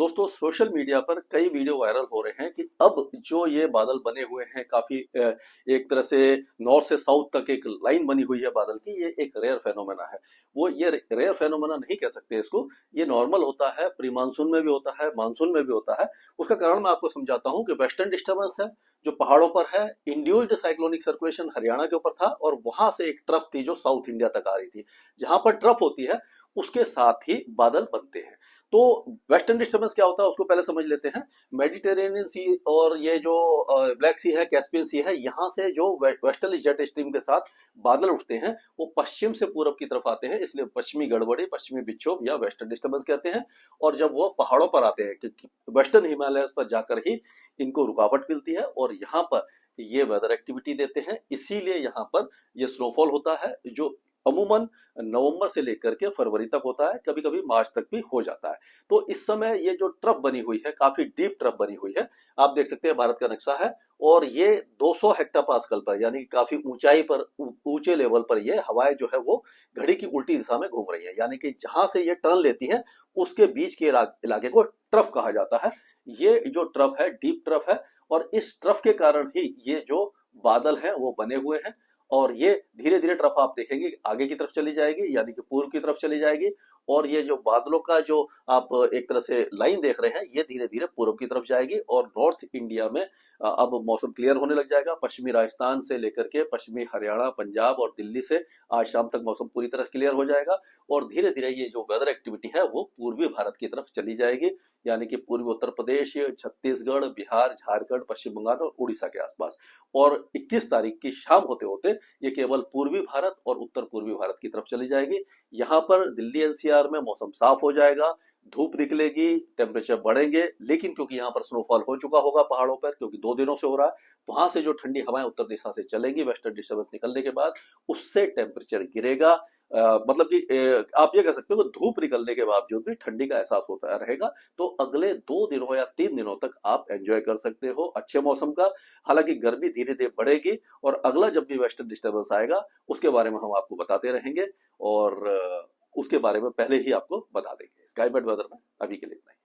दोस्तों social media पर कई वीडियो वायरल हो रहे हैं कि अब जो ये बादल बने हुए हैं काफी एक तरह से नॉर्थ से साउथ तक एक लाइन बनी हुई है बादल की। ये एक रेयर फेनोमेना है। वो ये रेयर फेनोमेना नहीं कह सकते इसको। ये नॉर्मल होता है, प्री मानसून में भी होता है, मानसून में भी होता है। उसका कारण मैं आपको समझाता हूँ कि वेस्टर्न डिस्टर्बेंस है जो पहाड़ों पर है। इंड्यूस्ड साइक्लोनिक सर्कुलेशन हरियाणा के ऊपर था और वहां से एक ट्रफ थी जो साउथ इंडिया तक आ रही थी। जहां पर ट्रफ होती है उसके साथ ही बादल बनते हैं। तो वेस्टर्न डिस्टर्बेंस क्या होता है उसको पहले समझ लेते हैं। मेडिटेरेनियन सी और ये जो ब्लैक सी है, कैस्पियन सी है, यहाँ से जो वेस्टर्न जेट स्ट्रीम के साथ बादल उठते हैं वो पश्चिम से पूरब की तरफ आते हैं, इसलिए पश्चिमी गड़बड़ी, पश्चिमी विक्षोभ या वेस्टर्न डिस्टर्बेंस कहते हैं। और जब वो पहाड़ों पर आते हैं क्योंकि वेस्टर्न हिमालय पर जाकर ही इनको रुकावट मिलती है और यहाँ पर ये वेदर एक्टिविटी देते हैं। इसीलिए यहाँ पर ये स्नोफॉल होता है जो अमूमन नवंबर से लेकर के फरवरी तक होता है, कभी कभी मार्च तक भी हो जाता है। तो इस समय ये जो ट्रफ बनी हुई है काफी डीप ट्रफ बनी हुई है। आप देख सकते हैं भारत का नक्शा है और ये 200 हेक्टापास्कल पर यानी काफी ऊंचाई पर ऊंचे लेवल पर ये हवाएं जो है वो घड़ी की उल्टी दिशा में घूम रही है, यानी कि जहां से ये टर्न लेती है उसके बीच के इलाके को ट्रफ कहा जाता है। ये जो ट्रफ है डीप ट्रफ है और इस ट्रफ के कारण ही ये जो बादल हैं वो बने हुए हैं। और ये धीरे धीरे ट्रफ आप देखेंगे आगे की तरफ चली जाएगी, यानी कि पूर्व की तरफ चली जाएगी। और ये जो बादलों का जो आप एक तरह से लाइन देख रहे हैं ये धीरे धीरे पूर्व की तरफ जाएगी और नॉर्थ इंडिया में अब मौसम क्लियर होने लग जाएगा। पश्चिमी राजस्थान से लेकर के पश्चिमी हरियाणा, पंजाब और दिल्ली से आज शाम तक मौसम पूरी तरह क्लियर हो जाएगा। और धीरे धीरे ये जो वेदर एक्टिविटी है वो पूर्वी भारत की तरफ चली जाएगी, यानी कि पूर्वी उत्तर प्रदेश, छत्तीसगढ़, बिहार, झारखंड, पश्चिम बंगाल और उड़ीसा के आसपास। और 21 तारीख की शाम होते होते ये केवल पूर्वी भारत और उत्तर पूर्वी भारत की तरफ चली जाएगी। यहाँ पर दिल्ली एनसीआर में मौसम साफ हो जाएगा, धूप निकलेगी, टेम्परेचर बढ़ेंगे, लेकिन क्योंकि यहाँ पर स्नोफॉल हो चुका होगा पहाड़ों पर, क्योंकि 2 दिनों से हो रहा है, वहां से जो ठंडी हवाएं उत्तर दिशा से चलेंगी वेस्टर्न डिस्टर्बेंस निकलने के बाद, उससे टेम्परेचर गिरेगा। मतलब कि आप ये कह सकते हो कि धूप निकलने के बावजूद भी ठंडी का एहसास होता रहेगा। तो अगले 2 दिनों या 3 दिनों तक आप एंजॉय कर सकते हो अच्छे मौसम का। हालांकि गर्मी धीरे धीरे बढ़ेगी और अगला जब भी वेस्टर्न डिस्टर्बेंस आएगा उसके बारे में हम आपको बताते रहेंगे और उसके बारे में पहले ही आपको बता देंगे। स्काई बेड वेदर में अभी के लिए इतना ही।